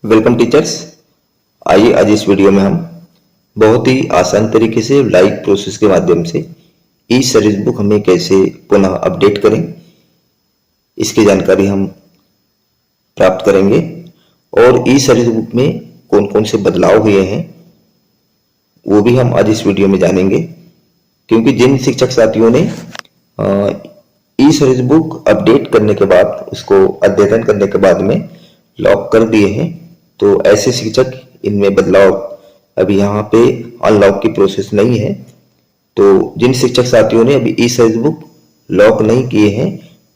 Welcome teachers. आइए आज इस वीडियो में हम बहुत ही आसान तरीके से लाइव प्रोसेस के माध्यम से ई सर्विस बुक हमें कैसे पुनः अपडेट करें, इसकी जानकारी हम प्राप्त करेंगे। और ई सर्विस बुक में कौन कौन से बदलाव हुए हैं वो भी हम आज इस वीडियो में जानेंगे। क्योंकि जिन शिक्षक साथियों ने ई सर्विस बुक अपडेट करने के बाद, उसको अद्यतन करने के बाद में लॉक कर दिए हैं, तो ऐसे शिक्षक इनमें बदलाव अभी यहाँ पे अनलॉक की प्रोसेस नहीं है। तो जिन शिक्षक साथियों ने अभी ई सर्विस बुक लॉक नहीं किए हैं,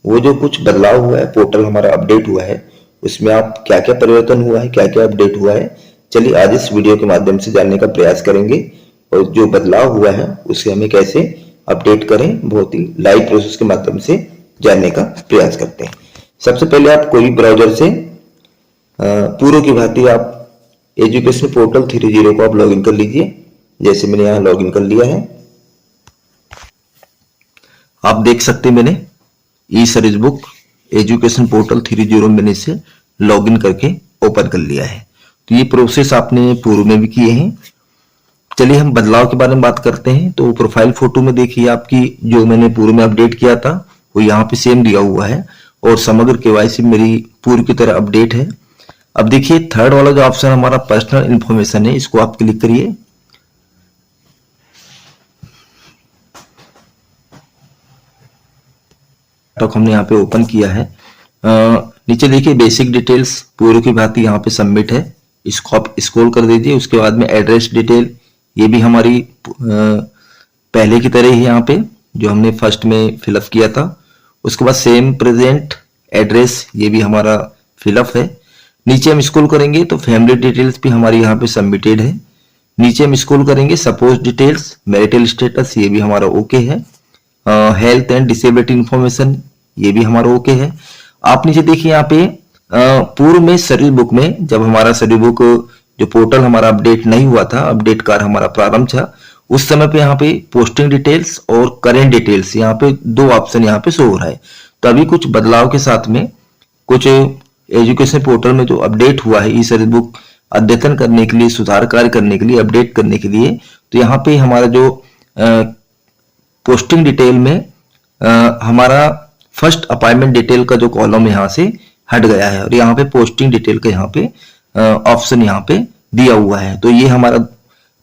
वो जो कुछ बदलाव हुआ है, पोर्टल हमारा अपडेट हुआ है, उसमें आप क्या क्या परिवर्तन हुआ है, क्या क्या अपडेट हुआ है, चलिए आज इस वीडियो के माध्यम से जानने का प्रयास करेंगे। और जो बदलाव हुआ है उसे हमें कैसे अपडेट करें, बहुत ही लाइव प्रोसेस के माध्यम से जानने का प्रयास करते हैं। सबसे पहले आप कोई भी ब्राउजर से पूर्व की भांति आप एजुकेशन पोर्टल 3.0 को आप लॉगिन कर लीजिए। जैसे मैंने यहाँ लॉगिन कर लिया है, आप देख सकते हैं मैंने ई सर्विस बुक एजुकेशन पोर्टल 3.0 मैंने इसे लॉगिन करके ओपन कर लिया है। तो ये प्रोसेस आपने पूर्व में भी किए हैं। चलिए हम बदलाव के बारे में बात करते हैं। तो प्रोफाइल फोटो में देखिए, आपकी जो मैंने पूर्व में अपडेट किया था वो यहाँ पे सेम दिया हुआ है और समग्र केवाईसी मेरी पूर्व की तरह अपडेट है। अब देखिए थर्ड वाला जो ऑप्शन हमारा पर्सनल इंफॉर्मेशन है, इसको आप क्लिक करिए। तो हमने यहाँ पे ओपन किया है। नीचे देखिए बेसिक डिटेल्स पूर्व की भांति यहाँ पे सबमिट है, इसको आप स्क्रॉल कर दीजिए। उसके बाद में एड्रेस डिटेल, ये भी हमारी पहले की तरह ही यहाँ पे जो हमने फर्स्ट में फिलअप किया था। उसके बाद सेम प्रेजेंट एड्रेस, ये भी हमारा फिलअप है। नीचे हम स्क्रॉल करेंगे तो फैमिली डिटेल्स भी हमारी यहाँ पे सबमिटेड है। नीचे हम स्क्रॉल करेंगे सपोज डिटेल्स, मैरिटल स्टेटस, ये भी हमारा ओके है। हेल्थ एंड डिसेबिलिटी इंफॉर्मेशन, ये भी हमारा ओके है। आप नीचे देखिए यहाँ पे पूर्व में सर्विस बुक में जब हमारा सर्विस बुक जो पोर्टल हमारा अपडेट नहीं हुआ था, अपडेट कार्य हमारा प्रारंभ था, उस समय पे यहाँ पे पोस्टिंग डिटेल्स और करेंट डिटेल्स, यहाँ पे दो ऑप्शन यहाँ पे शो हो रहा है। तो अभी कुछ बदलाव के साथ में कुछ एजुकेशन पोर्टल में जो अपडेट हुआ है ई सर्विस बुक अद्यतन करने के लिए, सुधार कार्य करने के लिए, अपडेट करने के लिए, तो यहाँ पे हमारा जो पोस्टिंग डिटेल में हमारा फर्स्ट अपॉइंटमेंट डिटेल का जो कॉलम यहाँ से हट गया है और यहाँ पे पोस्टिंग डिटेल का यहाँ पे ऑप्शन यहाँ पे दिया हुआ है। तो ये हमारा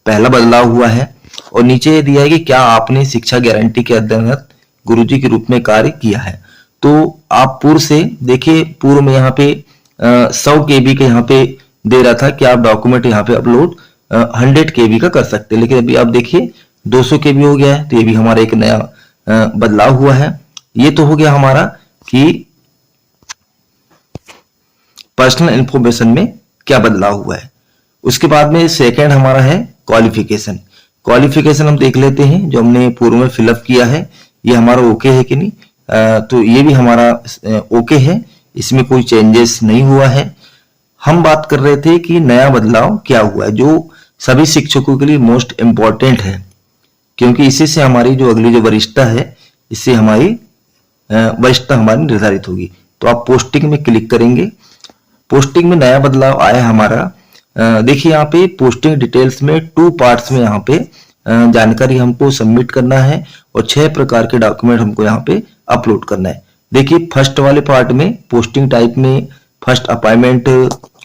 पहला बदलाव हुआ है। और नीचे दिया है कि क्या आपने शिक्षा गारंटी के अंतर्गत गुरुजी के रूप में कार्य किया है। तो आप पूर्व से देखिए, पूर्व में यहाँ पे 100 KB का यहाँ पे दे रहा था कि आप डॉक्यूमेंट यहाँ पे अपलोड 100 KB का कर सकते हैं, लेकिन अभी आप देखिए 200 KB हो गया है। तो ये भी हमारा एक नया बदलाव हुआ है। ये तो हो गया हमारा कि पर्सनल इंफॉर्मेशन में क्या बदलाव हुआ है। उसके बाद में सेकेंड हमारा है क्वालिफिकेशन। क्वालिफिकेशन हम देख लेते हैं, जो हमने पूर्व में फिलअप किया है ये हमारा ओके है कि नहीं। तो ये भी हमारा ओके है, इसमें कोई चेंजेस नहीं हुआ है। हम बात कर रहे थे कि नया बदलाव क्या हुआ है, जो सभी शिक्षकों के लिए मोस्ट इंपॉर्टेंट है, क्योंकि इसी से हमारी जो अगली जो वरिष्ठता है, इससे हमारी वरिष्ठता हमारी निर्धारित होगी। तो आप पोस्टिंग में क्लिक करेंगे। पोस्टिंग में नया बदलाव आया हमारा, देखिए यहाँ पे पोस्टिंग डिटेल्स में 2 पार्ट्स में यहाँ पे जानकारी हमको सबमिट करना है और 6 प्रकार के डॉक्यूमेंट हमको यहाँ पे अपलोड करना है। देखिए फर्स्ट वाले पार्ट में पोस्टिंग टाइप में फर्स्ट अपॉइंटमेंट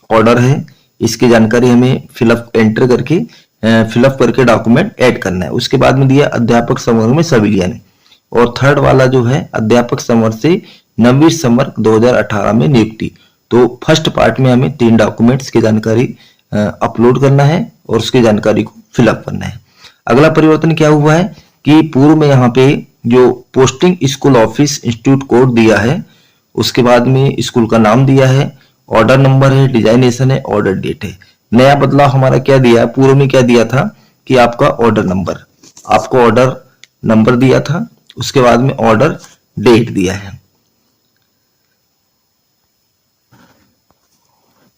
ऑर्डर है, इसकी जानकारी हमें एंटर करके फिलअप करके डॉक्यूमेंट ऐड करना है। उसके बाद में दिया अध्यापक संवर्ग में सिविलियन, और थर्ड वाला जो है अध्यापक संवर्ग से नवीन संवर्ग 2018 में नियुक्ति। तो फर्स्ट पार्ट में हमें 3 डॉक्यूमेंट्स की जानकारी अपलोड करना है और उसकी जानकारी को फिलअप करना है। अगला परिवर्तन क्या हुआ है कि पूर्व में यहाँ पे जो posting school office institute code दिया है, उसके बाद में स्कूल का नाम दिया है, ऑर्डर नंबर है, डिजाइनेशन है, ऑर्डर डेट है। नया बदलाव हमारा क्या दिया है, पूर्व में क्या दिया था कि आपका ऑर्डर नंबर, आपको ऑर्डर नंबर दिया था, उसके बाद में ऑर्डर डेट दिया है।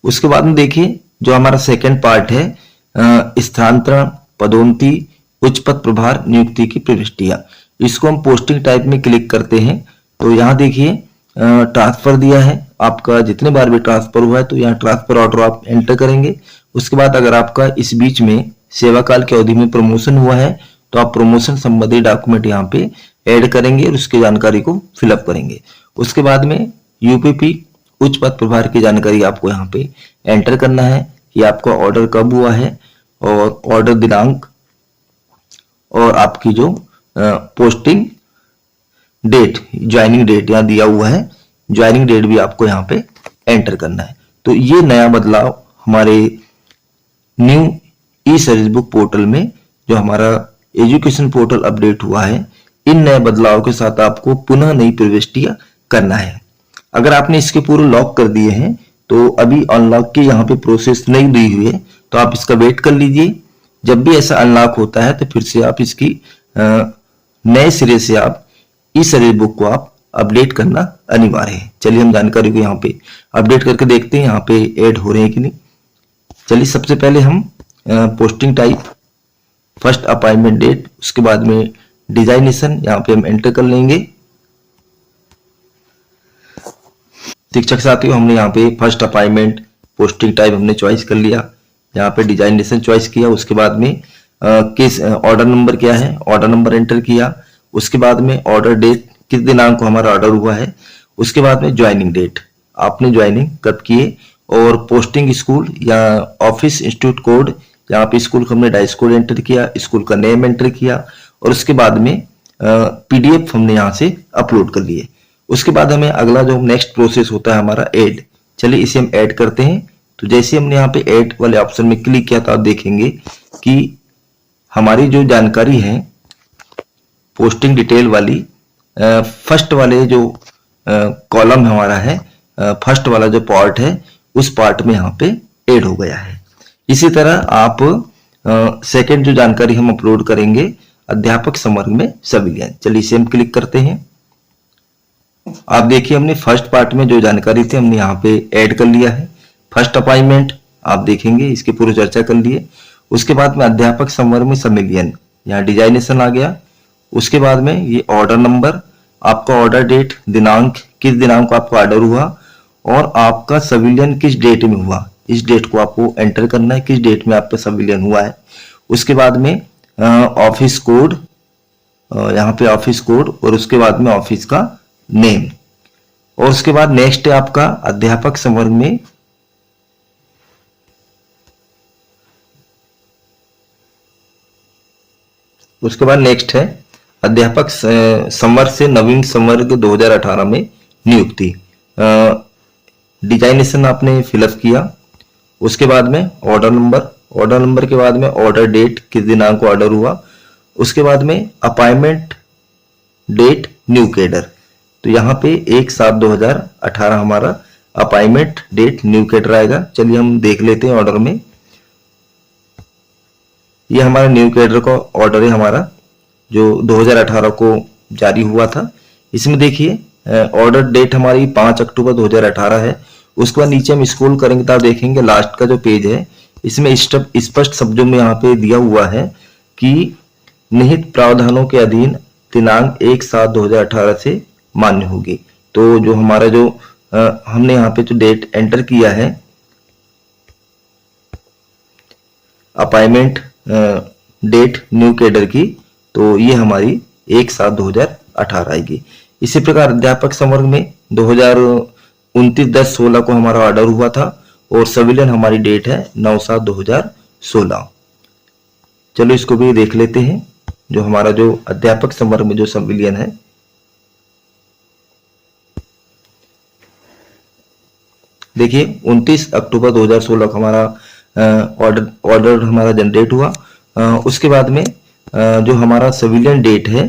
उसके बाद में देखिए जो हमारा सेकंड पार्ट है स्थानांतरण, पदोन्नति, उच्च पद प्रभार, नियुक्ति की प्रविष्टियां, इसको हम पोस्टिंग टाइप में क्लिक करते हैं। तो यहाँ देखिए ट्रांसफर दिया है, आपका जितने बार भी ट्रांसफर हुआ है तो यहाँ ट्रांसफर ऑर्डर आप एंटर करेंगे। उसके बाद अगर आपका इस बीच में सेवा काल की अवधि में प्रमोशन हुआ है तो आप प्रमोशन संबंधी डॉक्यूमेंट यहाँ पे ऐड करेंगे और उसकी जानकारी को फिलअप करेंगे। उसके बाद में यूपीपी उच्च पद प्रभार की जानकारी आपको यहाँ पे एंटर करना है कि आपका ऑर्डर कब हुआ है और ऑर्डर दिनांक और आपकी जो पोस्टिंग डेट, ज्वाइनिंग डेट यहाँ दिया हुआ है, ज्वाइनिंग डेट भी आपको यहाँ पे एंटर करना है। तो ये नया बदलाव हमारे न्यू ई सर्विस बुक पोर्टल में जो हमारा एजुकेशन पोर्टल अपडेट हुआ है, इन नए बदलाव के साथ आपको पुनः नई प्रविष्टियां करना है। अगर आपने इसके पूरे लॉक कर दिए हैं तो अभी अनलॉक की यहाँ पे प्रोसेस नहीं दी हुई है तो आप इसका वेट कर लीजिए। जब भी ऐसा अनलॉक होता है तो फिर से आप इसकी नए सिरे से आप ई सर्विस बुक को आप अपडेट करना अनिवार्य है। चलिए हम जानकारी को यहाँ पे अपडेट करके देखते हैं यहाँ पे ऐड हो रहे हैं कि नहीं। चलिए सबसे पहले हम posting type, first appointment date, उसके बाद में डिजाइनेशन यहाँ पे हम एंटर कर लेंगे। शिक्षक साथियों, हमने यहाँ पे फर्स्ट अपॉइंटमेंट, पोस्टिंग टाइप हमने चॉइस कर लिया, यहाँ पे डिजाइनेशन चॉइस किया। उसके बाद में किस ऑर्डर नंबर क्या है, ऑर्डर नंबर एंटर किया। उसके बाद में ऑर्डर डेट, किस दिनांक को हमारा ऑर्डर हुआ है। उसके बाद में ज्वाइनिंग डेट, आपने ज्वाइनिंग कब किए, और पोस्टिंग स्कूल या ऑफिस इंस्टीट्यूट कोड, यहाँ पे स्कूल का हमने डाइस कोड एंटर किया, स्कूल का नेम एंटर किया और उसके बाद में पीडीएफ हमने यहाँ से अपलोड कर लिए। उसके बाद हमें अगला जो नेक्स्ट प्रोसेस होता है हमारा ऐड। चलिए इसे हम ऐड करते हैं। तो जैसे हमने यहाँ पे ऐड वाले ऑप्शन में क्लिक किया तो आप देखेंगे कि हमारी जो जानकारी है पोस्टिंग डिटेल वाली, फर्स्ट वाले जो कॉलम हमारा है, फर्स्ट वाला जो पार्ट है उस पार्ट में यहाँ पे ऐड हो गया है। इसी तरह आप सेकंड जो जानकारी हम अपलोड करेंगे अध्यापक संवर्ग में सविलियन। चलिए इसे हम क्लिक करते हैं। आप देखिए हमने फर्स्ट पार्ट में जो जानकारी थी हमने यहाँ पे ऐड कर लिया है। फर्स्ट अपॉइंटमेंट आप देखेंगे इसकी पूरी चर्चा कर लिए। उसके बाद में अध्यापक संवर्ग में सविलियन, यहाँ डिजाइनेशन आ गया। उसके बाद में ये ऑर्डर नंबर, आपका ऑर्डर डेट, दिनांक, किस दिनांक को आपका ऑर्डर हुआ और आपका सविलियन किस डेट में हुआ, इस डेट को आपको एंटर करना है, किस डेट में आपका सविलियन हुआ है। उसके बाद में ऑफिस कोड, यहाँ पे ऑफिस कोड और उसके बाद में ऑफिस का नेम। और उसके बाद नेक्स्ट है आपका अध्यापक संवर्ग में उसके बाद नेक्स्ट है अध्यापक संवर्ग से नवीन संवर्ग 2018 में नियुक्ति। डिजाइनेशन आपने फिलअप किया। उसके बाद में ऑर्डर नंबर, ऑर्डर नंबर के बाद में ऑर्डर डेट, किस दिनांक को ऑर्डर हुआ। उसके बाद में अपॉइंटमेंट डेट न्यू कैडर, तो यहाँ पे 1/7/2018 हमारा अपॉइंटमेंट डेट न्यू कैडर आएगा। चलिए हम देख लेते हैं ऑर्डर में। ये हमारा न्यू कैडर का ऑर्डर है हमारा जो 2018 को जारी हुआ था। इसमें देखिए ऑर्डर डेट हमारी 5 अक्टूबर 2018 है। उसके बाद नीचे हम स्क्रॉल करेंगे तो आप देखेंगे लास्ट का जो पेज है इसमें स्पष्ट शब्दों में यहाँ पे दिया हुआ है कि निहित प्रावधानों के अधीन दिनांक 1/7/2018 से मान्य होगी। तो जो हमारा जो हमने यहाँ पे जो डेट एंटर किया है अपॉइंटमेंट डेट न्यू कैडर की, तो ये हमारी 1/7/2018 आएगी। इसी प्रकार अध्यापक संवर्ग में 2029/10/16 को हमारा ऑर्डर हुआ था और सविलियन हमारी डेट है 9/7/2016। चलो इसको भी देख लेते हैं जो हमारा जो अध्यापक संवर्ग में जो सविलियन है। देखिए 29 अक्टूबर 2016 को हमारा ऑर्डर हमारा जनरेट हुआ। उसके बाद में जो हमारा सिविलियन डेट है,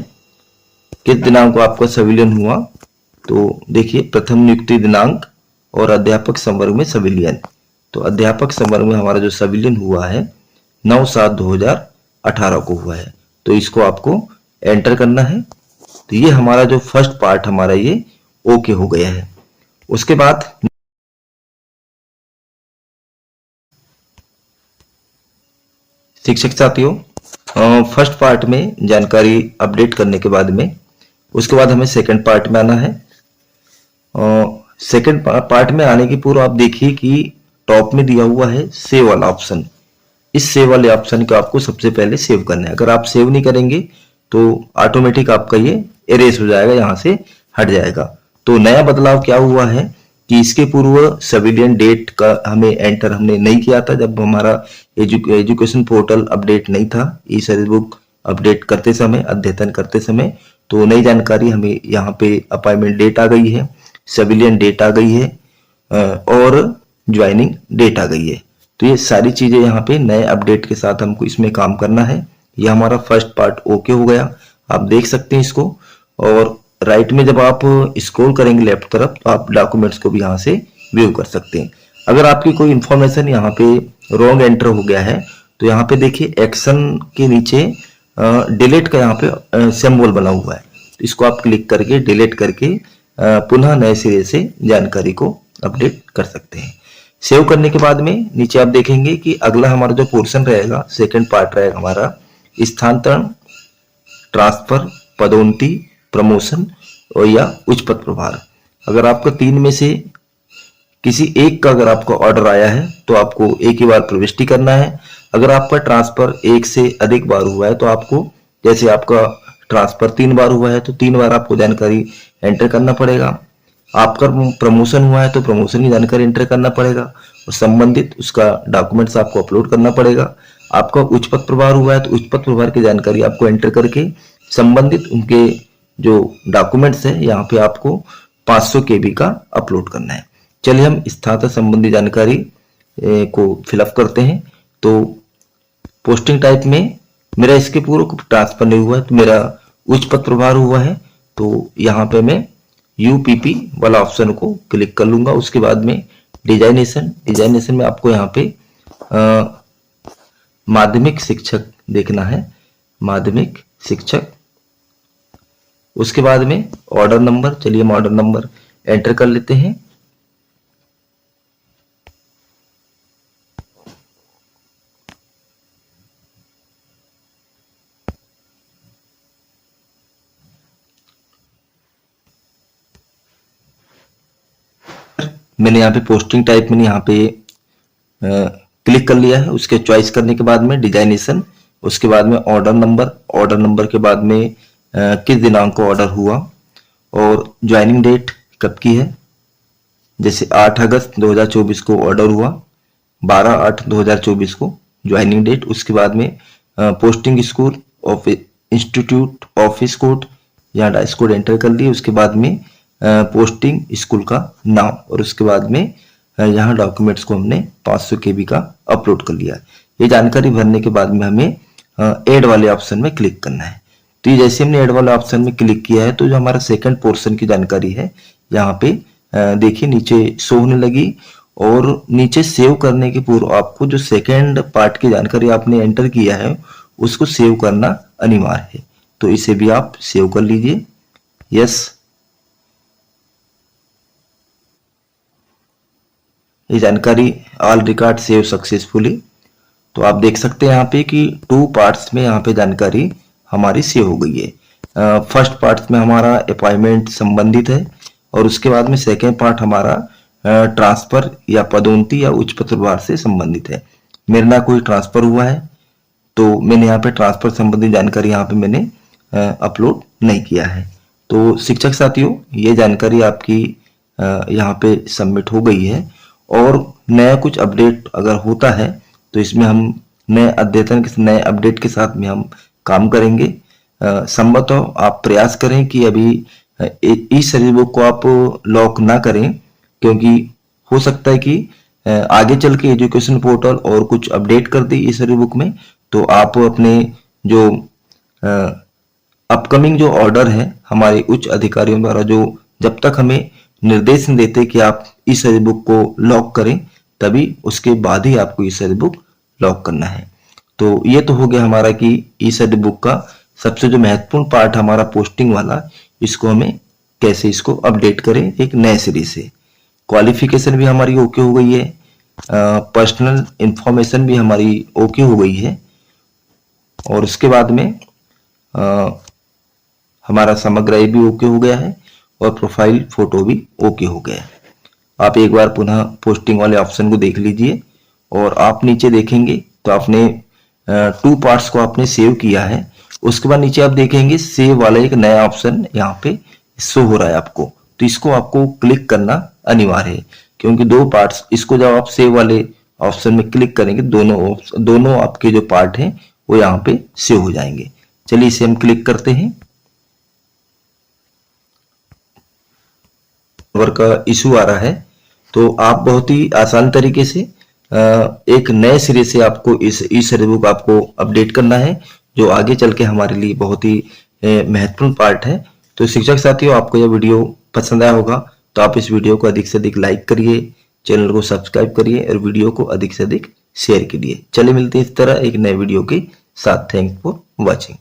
किस दिनांक को आपका सिविलियन हुआ, तो देखिए प्रथम नियुक्ति दिनांक और अध्यापक संवर्ग में सिविलियन। तो अध्यापक संवर्ग में हमारा जो सिविलियन हुआ है 9/7/2018 को हुआ है, तो इसको आपको एंटर करना है। तो ये हमारा जो फर्स्ट पार्ट हमारा ये ओके हो गया है। उसके बाद शिक्षक साथियों फर्स्ट पार्ट में जानकारी अपडेट करने के बाद में उसके बाद हमें सेकंड पार्ट में आना है। सेकंड पार्ट में आने के पूर्व आप देखिए कि टॉप में दिया हुआ है सेव वाला ऑप्शन। इस सेव वाले ऑप्शन को आपको सबसे पहले सेव करना है। अगर आप सेव नहीं करेंगे तो ऑटोमेटिक आपका ये इरेज हो जाएगा, यहाँ से हट जाएगा। तो नया बदलाव क्या हुआ है कि इसके पूर्व सिविलियन डेट का हमें एंटर हमने नहीं किया था जब हमारा एजुकेशन पोर्टल अपडेट नहीं था। ई सर्विस बुक अपडेट करते समय, अद्यतन करते समय, तो नई जानकारी हमें यहाँ पे अपॉइंटमेंट डेट आ गई है, सिविलियन डेट आ गई है और ज्वाइनिंग डेट आ गई है। तो ये सारी चीजें यहाँ पे नए अपडेट के साथ हमको इसमें काम करना है। ये हमारा फर्स्ट पार्ट ओके हो गया, आप देख सकते हैं इसको। और राइट में जब आप स्क्रॉल करेंगे लेफ्ट तरफ तो आप डॉक्यूमेंट्स को भी यहाँ से व्यू कर सकते हैं। अगर आपकी कोई इंफॉर्मेशन यहाँ पे रॉन्ग एंटर हो गया है तो यहाँ पे देखिए एक्शन के नीचे डिलीट का यहाँ पे सिंबल बना हुआ है, तो इसको आप क्लिक करके डिलीट करके पुनः नए सिरे से जानकारी को अपडेट कर सकते हैं। सेव करने के बाद में नीचे आप देखेंगे कि अगला हमारा जो पोर्शन रहेगा, सेकंड पार्ट रहेगा हमारा स्थानांतरण, ट्रांसफर, पदोन्नति, प्रमोशन और या उच्च पद प्रभार। अगर आपका तीन में से किसी एक का अगर आपका ऑर्डर आया है तो आपको एक ही बार प्रविष्टि करना है। अगर आपका ट्रांसफर एक से अधिक बार हुआ है तो आपको, जैसे आपका ट्रांसफर 3 बार हुआ है तो 3 बार आपको जानकारी एंटर करना पड़ेगा। आपका प्रमोशन हुआ है तो प्रमोशन की जानकारी एंटर करना पड़ेगा और संबंधित उसका डॉक्यूमेंट्स आपको अपलोड करना पड़ेगा। आपका उच्च पद प्रभार हुआ है तो उच्च पद प्रभार की जानकारी आपको एंटर करके संबंधित उनके जो डॉक्यूमेंट्स है यहाँ पे आपको 500 KB का अपलोड करना है। चलिए हम स्थानांतरण संबंधी जानकारी को फिलअप करते हैं। तो पोस्टिंग टाइप में मेरा इसके पूर्व ट्रांसफर नहीं हुआ है तो मेरा उच्च पद प्रभार हुआ है, तो यहाँ पे मैं UPP वाला ऑप्शन को क्लिक कर लूंगा। उसके बाद में डिजाइनेशन में आपको यहाँ पे माध्यमिक शिक्षक देखना है, माध्यमिक शिक्षक। उसके बाद में ऑर्डर नंबर, चलिए हम ऑर्डर नंबर एंटर कर लेते हैं। मैंने यहाँ पे पोस्टिंग टाइप में यहाँ पे क्लिक कर लिया है। उसके चॉइस करने के बाद में डिजाइनेशन, उसके बाद में ऑर्डर नंबर के बाद में किस दिनांक को ऑर्डर हुआ और ज्वाइनिंग डेट कब की है। जैसे 8 अगस्त 2024 को ऑर्डर हुआ, 12/8/2024 को ज्वाइनिंग डेट। उसके बाद में posting school of institute office code, यहाँ डाइस कोड एंटर कर लिए। उसके बाद में पोस्टिंग स्कूल का नाम और उसके बाद में यहाँ डॉक्यूमेंट्स को हमने 500 KB का अपलोड कर लिया। ये जानकारी भरने के बाद में हमें ऐड वाले ऑप्शन में क्लिक करना है। तो ये जैसे हमने ऐड वाले ऑप्शन में क्लिक किया है तो जो हमारा सेकंड पोर्शन की जानकारी है यहाँ पे देखिए नीचे शो होने लगी। और नीचे सेव करने के पूर्व आपको जो सेकंड पार्ट की जानकारी आपने एंटर किया है उसको सेव करना अनिवार्य है, तो इसे भी आप सेव कर लीजिए। यस, ये जानकारी ऑल रिकॉर्ड सेव सक्सेसफुली। तो आप देख सकते हैं यहाँ पे कि 2 पार्ट्स में यहाँ पे जानकारी हमारी सेव हो गई है। फर्स्ट पार्ट में हमारा अपॉइंटमेंट संबंधित है और उसके बाद में सेकेंड पार्ट हमारा ट्रांसफर या पदोन्नति या उच्च पद प्रभार से संबंधित है। मेरे ना कोई ट्रांसफर हुआ है तो मैंने यहाँ पे ट्रांसफर संबंधी जानकारी यहाँ पे मैंने अपलोड नहीं किया है। तो शिक्षक साथियों, ये जानकारी आपकी यहाँ पे सबमिट हो गई है। और नया कुछ अपडेट अगर होता है तो इसमें हम नए अद्यतन के नए अपडेट के साथ में हम काम करेंगे। संभवतः आप प्रयास करें कि अभी ई सर्विस बुक को आप लॉक ना करें, क्योंकि हो सकता है कि आगे चल के एजुकेशन पोर्टल और कुछ अपडेट कर दे ई सर्विस बुक में, तो आप अपने जो अपकमिंग जो ऑर्डर है हमारे उच्च अधिकारियों द्वारा जो जब तक हमें निर्देश देते कि आप ई सर्विस बुक को लॉक करें, तभी उसके बाद ही आपको ई सर्विस बुक लॉक करना है। तो ये तो हो गया हमारा कि ई सर्विस बुक का सबसे जो महत्वपूर्ण पार्ट हमारा पोस्टिंग वाला, इसको हमें कैसे इसको अपडेट करें एक नए सिरे से। क्वालिफिकेशन भी हमारी ओके हो गई है, पर्सनल इंफॉर्मेशन भी हमारी ओके हो गई है और उसके बाद में हमारा समग्र भी ओके हो गया है और प्रोफाइल फोटो भी ओके हो गया है। आप एक बार पुनः पोस्टिंग वाले ऑप्शन को देख लीजिए और आप नीचे देखेंगे तो आपने 2 पार्ट्स को आपने सेव किया है। उसके बाद नीचे आप देखेंगे सेव वाला एक नया ऑप्शन यहाँ पे शो हो रहा है आपको, तो इसको आपको क्लिक करना अनिवार्य है, क्योंकि 2 पार्ट्स, इसको जब आप सेव वाले ऑप्शन में क्लिक करेंगे दोनों आपके जो पार्ट हैं वो यहाँ पे सेव हो जाएंगे। चलिए इसे हम क्लिक करते हैं। सर्वर का इशू आ रहा है, तो आप बहुत ही आसान तरीके से एक नए सिरे से आपको इस ई सर्वे बुक आपको अपडेट करना है, जो आगे चल के हमारे लिए बहुत ही महत्वपूर्ण पार्ट है। तो शिक्षक साथियों, आपको यह वीडियो पसंद आया होगा तो आप इस वीडियो को अधिक से अधिक लाइक करिए, चैनल को सब्सक्राइब करिए और वीडियो को अधिक से अधिक शेयर कीजिए। चलिए मिलते हैं इस तरह एक नए वीडियो के साथ। Thanks for watching.